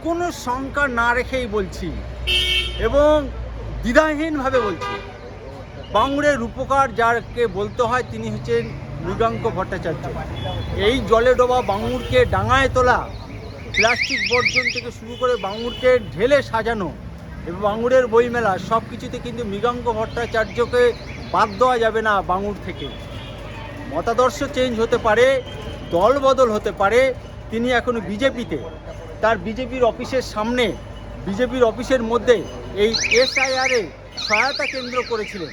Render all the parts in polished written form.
কোনো শঙ্কা না রেখেই বলছি এবং দ্বিধাহীনভাবে বলছি, বাঙুরের রূপকার যাকে বলতে হয় তিনি হচ্ছেন মৃগাঙ্ক ভট্টাচার্য। এই জলে ডোবা বাঙুরকে ডাঙায় তোলা, প্লাস্টিক বর্জন থেকে শুরু করে বাঙুরকে ঢেলে সাজানো এবং বাঙুরের বইমেলা সব কিছুতে কিন্তু মৃগাঙ্ক ভট্টাচার্যকে বাদ দেওয়া যাবে না। বাঙুর থেকে মতাদর্শ চেঞ্জ হতে পারে, দল বদল হতে পারে, তিনি এখনো বিজেপিতে, তার বিজেপির অফিসের সামনে, বিজেপির অফিসের মধ্যে এই এসআইআরে সহায়তা কেন্দ্র করেছিলেন,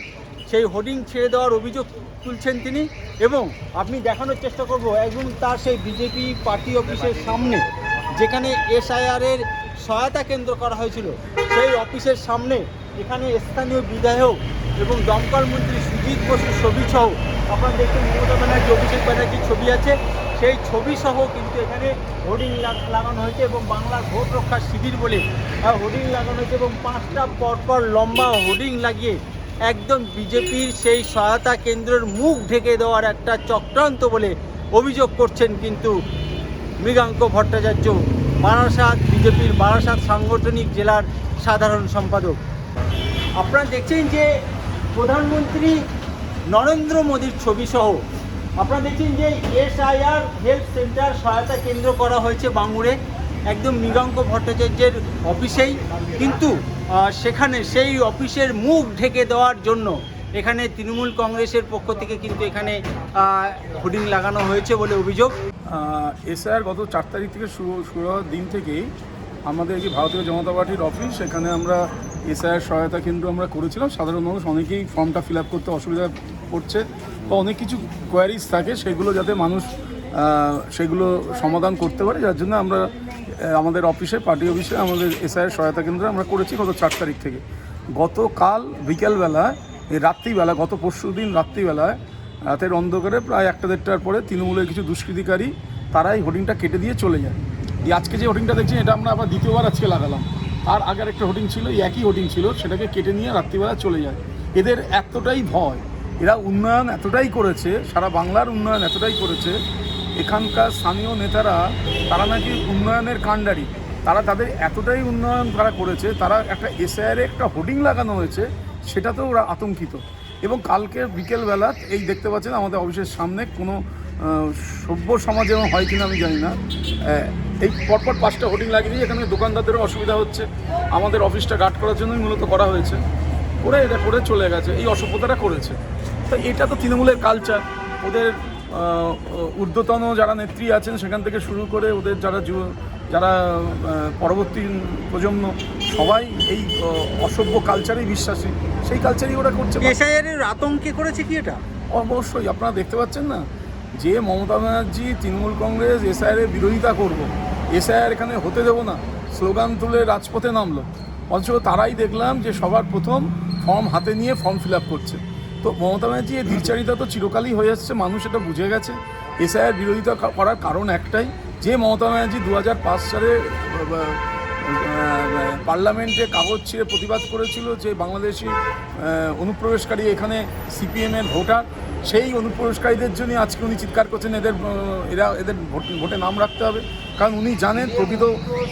সেই হোর্ডিং ছেড়ে দেওয়ার অভিযোগ তুলছেন তিনি। এবং আমি দেখানোর চেষ্টা করব একদম তার সেই বিজেপি পার্টি অফিসের সামনে, যেখানে এসআইআরের সহায়তা কেন্দ্র করা হয়েছিল, সেই অফিসের সামনে এখানে স্থানীয় বিধায়ক এবং দমকল মন্ত্রী সুজিত বসুর ছবি সহ, আপনারা দেখছেন মমতা ব্যানার্জি, অভিষেক ব্যানার্জির ছবি আছে, সেই ছবি সহ কিন্তু এখানে হোর্ডিং লাগানো হয়েছে এবং বাংলার ভোট রক্ষার শিবির বলে হোর্ডিং লাগানো হয়েছে এবং 5টা পরপর লম্বা হোর্ডিং লাগিয়ে একদম বিজেপির সেই সহায়তা কেন্দ্রের মুখ ঢেকে দেওয়ার একটা চক্রান্ত বলে অভিযোগ করছেন কিন্তু মৃগাঙ্ক ভট্টাচার্য, বারাসাত বিজেপির বারাসাত সাংগঠনিক জেলার সাধারণ সম্পাদক। আপনারা দেখছেন যে প্রধানমন্ত্রী নরেন্দ্র মোদীর ছবি সহ আপনারা দেখছেন যে এসআইআর হেলথ সেন্টার সহায়তা কেন্দ্র করা হয়েছে বাঙুরে, একদম মৃগাঙ্ক ভট্টাচার্যের অফিসেই, কিন্তু সেখানে সেই অফিসের মুখ ঢেকে দেওয়ার জন্য এখানে তৃণমূল কংগ্রেসের পক্ষ থেকে কিন্তু এখানে হোর্ডিং লাগানো হয়েছে বলে অভিযোগ। এসআইআর গত 4 তারিখ থেকে শুরু হওয়ার দিন থেকেই আমাদের যে ভারতীয় জনতা পার্টির অফিস, সেখানে আমরা এসআইআর সহায়তা কেন্দ্র আমরা করেছিলাম। সাধারণ মানুষ অনেকেই ফর্মটা ফিল আপ করতে অসুবিধা পড়ছে বা অনেক কিছু কোয়ারিজ থাকে, সেগুলো যাতে মানুষ সেগুলো সমাধান করতে পারে, যার জন্য আমরা আমাদের অফিসে, পার্টি অফিসে আমাদের এসআইআর সহায়তা কেন্দ্র আমরা করেছি গত 4 তারিখ থেকে। গতকাল বিকেলবেলা, রাত্রিবেলা, গত পরশু দিন রাত্রিবেলায়, রাতের অন্ধকারে প্রায় 1-1.5টার পরে তৃণমূলের কিছু দুষ্কৃতিকারী তারাই হোর্ডিংটা কেটে দিয়ে চলে যায়। এই আজকে যে হোর্ডিংটা দেখছেন, এটা আমরা আবার দ্বিতীয়বার আজকে লাগালাম। আর আগের একটা হোর্ডিং ছিল, এই একই হোর্ডিং ছিল, সেটাকে কেটে নিয়ে রাত্রিবেলা চলে যায়। এদের এতটাই ভয়, এরা উন্নয়ন এতটাই করেছে, সারা বাংলার উন্নয়ন এতটাই করেছে, এখানকার স্থানীয় নেতারা তারা নাকি উন্নয়নের কাণ্ডারি, তাদের এতটাই উন্নয়ন তারা করেছে, তারা একটা এসআইআরে একটা হোর্ডিং লাগানো হয়েছে, সেটাতেও ওরা আতঙ্কিত। এবং কালকে বিকেলবেলা এই দেখতে পাচ্ছেন আমাদের অফিসের সামনে, কোনো সভ্য সমাজে হয় কিনা আমি জানি না, এই পরপর 5টা হোর্ডিং লাগিয়ে দিয়ে এখানে দোকানদারদেরও অসুবিধা হচ্ছে। আমাদের অফিসটা গার্ড করার জন্যই মূলত করা হয়েছে, করে এটা করে চলে গেছে, এই অসভ্যতাটা করেছে। তো এটা তো তৃণমূলের কালচার, ওদের ঊর্ধ্বতন যারা নেত্রী আছেন সেখান থেকে শুরু করে ওদের যারা পরবর্তী প্রজন্ম, সবাই এই অসভ্য কালচারেই বিশ্বাসী, সেই কালচারই ওরা করছে। এসআইআরের আতঙ্কে করেছে কি এটা? অবশ্যই আপনারা দেখতে পাচ্ছেন না যে মমতা ব্যানার্জি, তৃণমূল কংগ্রেস এসআইআরের বিরোধিতা করব, এসআইআর এখানে হতে দেবো না, স্লোগান তুলে রাজপথে নামলো, অথচ তারাই দেখলাম যে সবার প্রথম ফর্ম হাতে নিয়ে ফর্ম ফিল আপ করছে। তো মমতা ব্যানার্জি এই দ্বিচারিতা তো চিরকালই হয়ে আসছে, মানুষ এটা বুঝে গেছে। এসআইআর বিরোধিতা করার কারণ একটাই, যে মমতা ব্যানার্জি 2005 সালে পার্লামেন্টে কাগজ ছিঁড়ে প্রতিবাদ করেছিল যে বাংলাদেশি অনুপ্রবেশকারী এখানে সিপিএমের ভোটার, সেই অনুপ্রবেশকারীদের জন্য আজকে উনি চিৎকার করছেন এদের ভোটে নাম রাখতে হবে। কারণ উনি জানেন প্রকৃত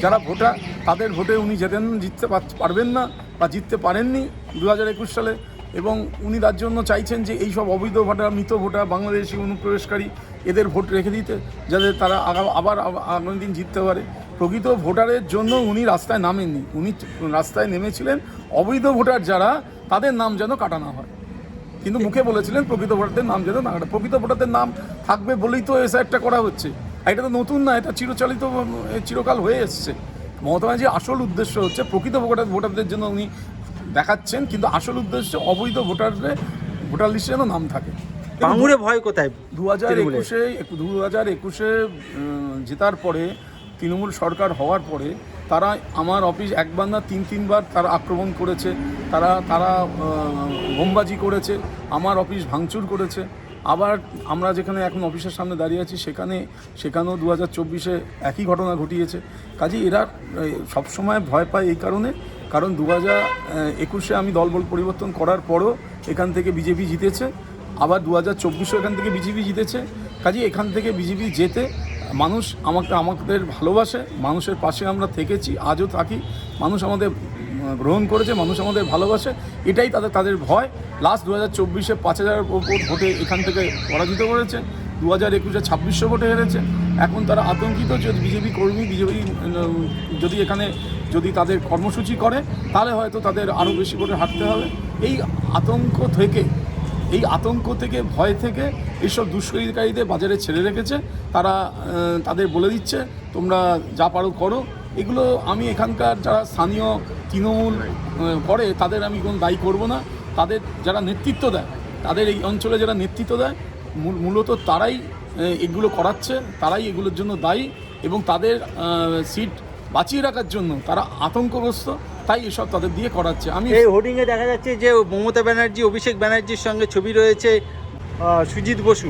যারা ভোটার, তাদের ভোটে উনি জিততে পারবেন না বা জিততে পারেননি 2021 সালে, এবং উনি তার জন্য চাইছেন যে এই সব অবৈধ ভোটার, মৃত ভোটার, বাংলাদেশি অনুপ্রবেশকারী, এদের ভোট রেখে দিতে, যাতে তারা আবার আগামী দিন জিততে পারে। প্রকৃত ভোটারের জন্য উনি রাস্তায় নামেননি, উনি রাস্তায় নেমেছিলেন অবৈধ ভোটার যারা, তাদের নাম যেন কাটানো হয়। কিন্তু মুখে বলেছিলেন প্রকৃত ভোটারদের নাম যেন না কাটা। প্রকৃত ভোটারদের নাম থাকবে বলেই তো এসআইআরটা করা হচ্ছে, এটা তো নতুন না, এটা চিরচালিত, চিরকাল হয়ে এসছে। মমতা ব্যানার্জির আসল উদ্দেশ্য হচ্ছে প্রকৃত ভোটারদের জন্য উনি দেখাচ্ছেন, কিন্তু আসল উদ্দেশ্য অবৈধ ভোটার লিস্টে যেন নাম থাকে। বাঙুরে ভয় কোথায়? 2021-এ জেতার পরে, তৃণমূল সরকার হওয়ার পরে তারা আমার অফিস একবার না 3-3বার তারা আক্রমণ করেছে, তারা বোমবাজি করেছে, আমার অফিস ভাঙচুর করেছে। আবার আমরা যেখানে এখন অফিসের সামনে দাঁড়িয়ে আছি সেখানেও 2024-এ একই ঘটনা ঘটিয়েছে। কাজেই এরা সবসময় ভয় পায় এই কারণ 2021-এ আমি দলবল পরিবর্তন করার পরও এখান থেকে বিজেপি জিতেছে, আবার 2024-এও এখান থেকে বিজেপি জিতেছে। কাজেই এখান থেকে বিজেপি জেতে মানুষ আমাদের ভালোবাসে, মানুষের পাশে আমরা থেকেছি, আজও থাকি। মানুষ আমাদের গ্রহণ করেছে, মানুষ আমাদের ভালোবাসে, এটাই তাদের ভয়। লাস্ট 2024-এ 5,000 ওপর ভোটে এখান থেকে পরাজিত করেছে, 2021-এ 2600 ভোটে হেরেছে। এখন তারা আতঙ্কিত যে বিজেপি কর্মী, বিজেপি যদি এখানে তাদের কর্মসূচি করে তাহলে হয়তো তাদের আরও বেশি ভোটে হারতে হবে। এই আতঙ্ক থেকে ভয় থেকে এইসব দুষ্কৃতিকারীদের বাজারে ছেড়ে রেখেছে। তারা তাদের বলে দিচ্ছে তোমরা যা পারো করো। এগুলো আমি এখানকার যারা স্থানীয় তৃণমূল করে তাদের আমি কোনো দায়ী করব না। তাদের যারা নেতৃত্ব দেয়, তাদের এই অঞ্চলে যারা নেতৃত্ব দেয় মূলত তারাই এগুলো করাচ্ছে, তারাই এগুলোর জন্য দায়ী এবং তাদের সিট বাঁচিয়ে রাখার জন্য তারা আতঙ্কগ্রস্ত, তাই এসব তাদের দিয়ে করাচ্ছে। আমি এই হোর্ডিংয়ে দেখা যাচ্ছে যে মমতা ব্যানার্জি, অভিষেক ব্যানার্জির সঙ্গে ছবি রয়েছে সুজিত বসু,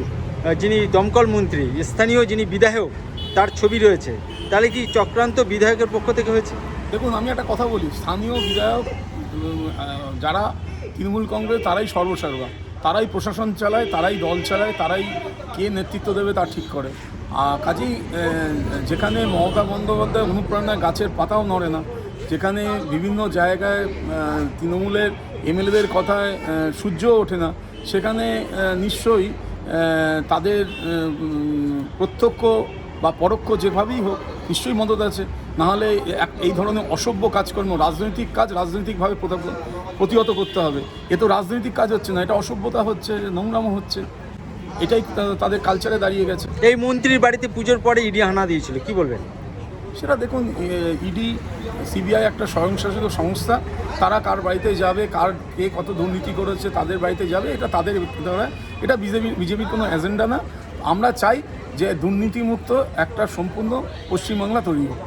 যিনি দমকল মন্ত্রী, স্থানীয় যিনি বিধায়ক, তার ছবি রয়েছে। তাহলে কি চক্রান্ত বিধায়কের পক্ষ থেকে হয়েছে? দেখুন, আমি একটা কথা বলি, স্থানীয় বিধায়ক যারা তৃণমূল কংগ্রেস তারাই সর্বসার্বা, তারাই প্রশাসন চালায়, তারাই দল চালায়, তারাই কে নেতৃত্ব দেবে তা ঠিক করে। কাজেই যেখানে মমতা বন্দ্যোপাধ্যায় অনুপ্রেরণায় গাছের পাতাও নড়ে না, যেখানে বিভিন্ন জায়গায় তৃণমূলের এমএলএদের কথায় সূর্যও ওঠে না, সেখানে নিশ্চয়ই তাদের প্রত্যক্ষ বা পরোক্ষ যেভাবেই হোক নিশ্চয়ই মদত আছে। নাহলে এই ধরনের অসভ্য কাজকর্ম, রাজনৈতিক কাজ রাজনৈতিকভাবে প্রতিহত করতে হবে। এ তো রাজনৈতিক কাজ হচ্ছে না, এটা অসভ্যতা হচ্ছে, নোংরামো হচ্ছে, এটাই তাদের কালচারে দাঁড়িয়ে গেছে। এই মন্ত্রীর বাড়িতে পুজোর পরে ইডি হানা দিয়েছিল, কি বলবেন? সেটা দেখুন, ইডি সিবিআই একটা স্বয়ংশাসিত সংস্থা, তারা কার বাড়িতে যাবে, কে কত দুর্নীতি করেছে তাদের বাড়িতে যাবে, এটা তাদের ব্যাপার। এটা বিজেপির কোনো এজেন্ডা না। আমরা চাই যে দুর্নীতিমুক্ত একটা সম্পূর্ণ পশ্চিমবাংলা তৈরি হোক।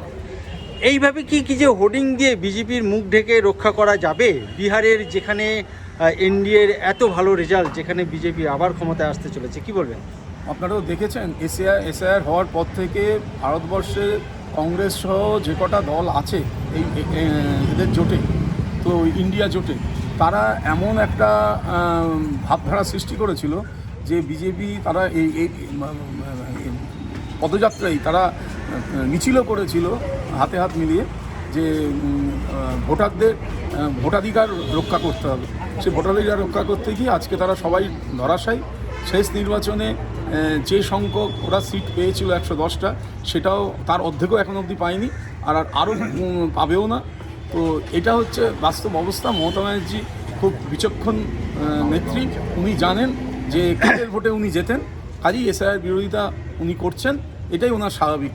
এইভাবে কি যে হোর্ডিং দিয়ে বিজেপির মুখ ঢেকে রক্ষা করা যাবে? বিহারের যেখানে এনডিএর এত ভালো রেজাল্ট, যেখানে বিজেপি আবার ক্ষমতায় আসতে চলেছে, কি বলবেন? আপনারাও দেখেছেন এসআইআর হওয়ার পর থেকে ভারতবর্ষে কংগ্রেস সহ যে কটা দল আছে এদের জোটে, তো ইন্ডিয়া জোটে, তারা এমন একটা ভাবধারা সৃষ্টি করেছিল যে বিজেপি তারা এই পদযাত্রায় তারা মিছিলও করেছিল হাতে হাত মিলিয়ে, যে ভোটারদের ভোটাধিকার রক্ষা করতে হবে। সে ভোটাধিকার রক্ষা করতে গিয়ে আজকে তারা সবাই ধরাশায়ী। শেষ নির্বাচনে যে সংখ্যক ওরা সিট পেয়েছিল 110টা, সেটাও তার অর্ধেকও এখন অবধি পায়নি, আরও পাবেও না। তো এটা হচ্ছে বাস্তব অবস্থা। মমতা ব্যানার্জি খুব বিচক্ষণ নেত্রী, উনি জানেন যে কাদের ভোটে উনি জেতেন, কাজেই এসআইআর বিরোধিতা উনি করছেন, এটাই ওনার স্বাভাবিক